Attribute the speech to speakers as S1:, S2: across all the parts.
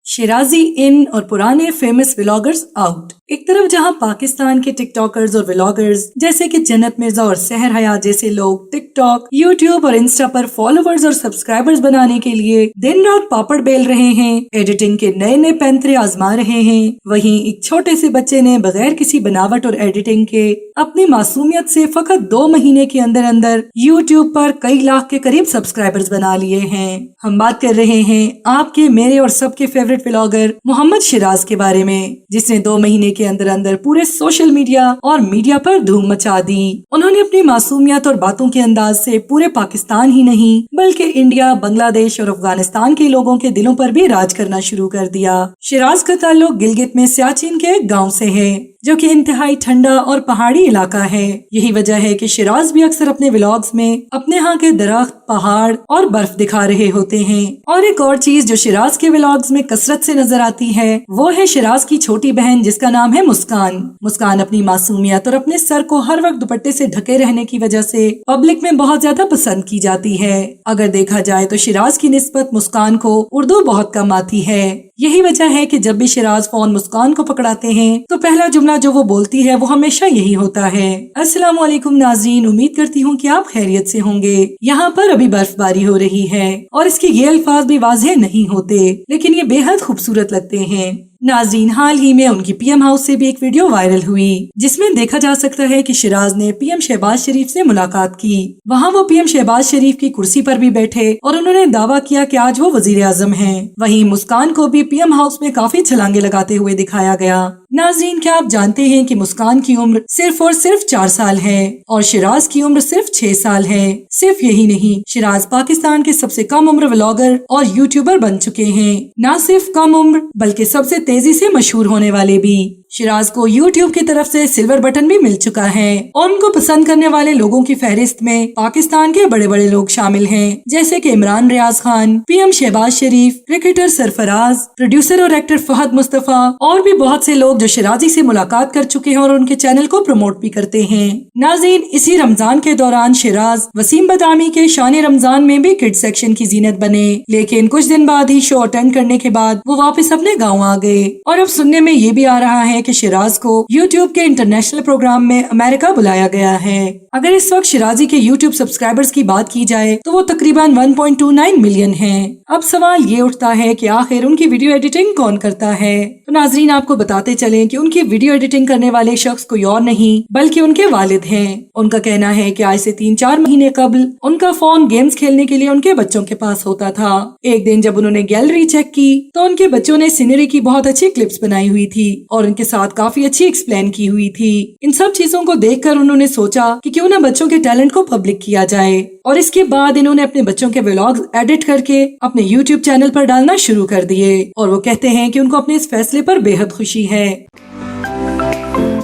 S1: शिराजी इन और पुराने famous vloggers out. एक तरफ जहां पाकिस्तान के टिकटॉकर्स और व्लॉगर्स जैसे कि जन्नत मिर्जा और सहर हयात जैसे लोग टिकटॉक, यूट्यूब और इंस्टा पर फॉलोअर्स और सब्सक्राइबर्स बनाने के लिए दिन रात पापड़ बेल रहे हैं, एडिटिंग के नए नए पैंतरे आजमा रहे हैं, वहीं एक छोटे से बच्चे ने बगैर किसी बनावट और एडिटिंग के अपनी मासूमियत से फकत 2 महीने के अंदर अंदर यूट्यूब पर कई लाख के करीब सब्सक्राइबर्स बना लिए हैं। हम बात कर रहे हैं आपके, मेरे और सबके फेवरेट व्लॉगर मोहम्मद शिराज के बारे में, जिसने 2 महीने के अंदर अंदर पूरे सोशल मीडिया और मीडिया पर धूम मचा दी। उन्होंने अपनी मासूमियत और बातों के अंदाज से पूरे पाकिस्तान ही नहीं बल्कि इंडिया, बांग्लादेश और अफगानिस्तान के लोगों के दिलों पर भी राज करना शुरू कर दिया। शिराज का ताल्लुक गिलगित में सियाचिन के एक गाँव से है जो कि इंतहाई ठंडा और पहाड़ी इलाका है। यही वजह है कि शिराज भी अक्सर अपने व्लॉग्स में अपने यहाँ के दरख्त, पहाड़ और बर्फ दिखा रहे होते हैं। और एक और चीज जो शिराज के व्लॉग्स में कसरत से नजर आती है वो है शिराज की छोटी बहन जिसका नाम है मुस्कान। मुस्कान अपनी मासूमियत और अपने सर को हर वक्त दुपट्टे से ढके रहने की वजह से पब्लिक में बहुत ज्यादा पसंद की जाती है। अगर देखा जाए तो शिराज की निस्बत मुस्कान को उर्दू बहुत कम आती है। यही वजह है कि जब भी शिराज फोन मुस्कान को पकड़ाते हैं तो पहला जुमला जो वो बोलती है वो हमेशा यही होता है, अस्सलाम वालेकुम नाज़रीन, उम्मीद करती हूँ कि आप खैरियत से होंगे। यहाँ पर अभी बर्फबारी हो रही है और इसके ये अल्फाज भी वाज़ेह नहीं होते लेकिन ये बेहद खूबसूरत लगते हैं। नाज़रीन, हाल ही में उनकी पीएम हाउस से भी एक वीडियो वायरल हुई जिसमें देखा जा सकता है कि शिराज ने पीएम शहबाज शरीफ से मुलाकात की। वहाँ वो पीएम शहबाज शरीफ की कुर्सी पर भी बैठे और उन्होंने दावा किया कि आज वो वजीर आजम हैं। वहीं मुस्कान को भी पीएम हाउस में काफी छलांगे लगाते हुए दिखाया गया। नाज़रीन, क्या आप जानते हैं कि मुस्कान की उम्र सिर्फ और सिर्फ 4 साल है और शिराज की उम्र सिर्फ 6 साल है। सिर्फ यही नहीं, शिराज पाकिस्तान के सबसे कम उम्र व्लॉगर और यूट्यूबर बन चुके हैं। न सिर्फ कम उम्र बल्कि सबसे तेजी से मशहूर होने वाले भी। शिराज को यूट्यूब की तरफ से सिल्वर बटन भी मिल चुका है और उनको पसंद करने वाले लोगों की फहरिस्त में पाकिस्तान के बड़े बड़े लोग शामिल हैं, जैसे कि इमरान रियाज खान, पीएम शहबाज शरीफ, क्रिकेटर सरफराज, प्रोड्यूसर और एक्टर फहद मुस्तफा और भी बहुत से लोग जो शिराजी से मुलाकात कर चुके हैं और उनके चैनल को प्रमोट भी करते हैं। नाज़रीन, इसी रमजान के दौरान शिराज वसीम बदामी के शान रमजान में भी किड सेक्शन की जीनत बने, लेकिन कुछ दिन बाद ही शो अटेंड करने के बाद वो वापस अपने गाँव आ गए। और अब सुनने में ये भी आ रहा है कि शिराज को यूट्यूब के इंटरनेशनल प्रोग्राम में अमेरिका बुलाया गया है। अगर इस वक्त शिराजी के यूट्यूब सब्सक्राइबर्स की बात की जाए तो वो तकरीबन 1.29 मिलियन हैं। अब सवाल ये उठता है कि आखिर उनकी वीडियो एडिटिंग कौन करता है। तो नाजरीन, आपको बताते चलें कि उनकी वीडियो एडिटिंग करने वाले शख्स कोई और नहीं बल्कि उनके वालिद हैं। उनका कहना है कि आज से 3-4 महीने कबल उनका फोन गेम्स खेलने के लिए उनके बच्चों के पास होता था। एक दिन जब उन्होंने गैलरी चेक की तो उनके बच्चों ने सीनरी की बहुत अच्छी क्लिप्स बनाई हुई थी और उनके साथ काफी अच्छी एक्सप्लेन की हुई थी। इन सब चीजों को देखकर उन्होंने सोचा कि क्यों ना बच्चों के टैलेंट को पब्लिक किया जाए और इसके बाद इन्होंने अपने बच्चों के व्लॉग्स एडिट करके अपने यूट्यूब चैनल पर डालना शुरू कर दिए और वो कहते हैं कि उनको अपने इस फैसले पर बेहद खुशी है।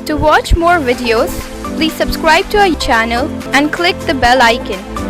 S2: To watch more videos, please subscribe to our channel and click the bell icon.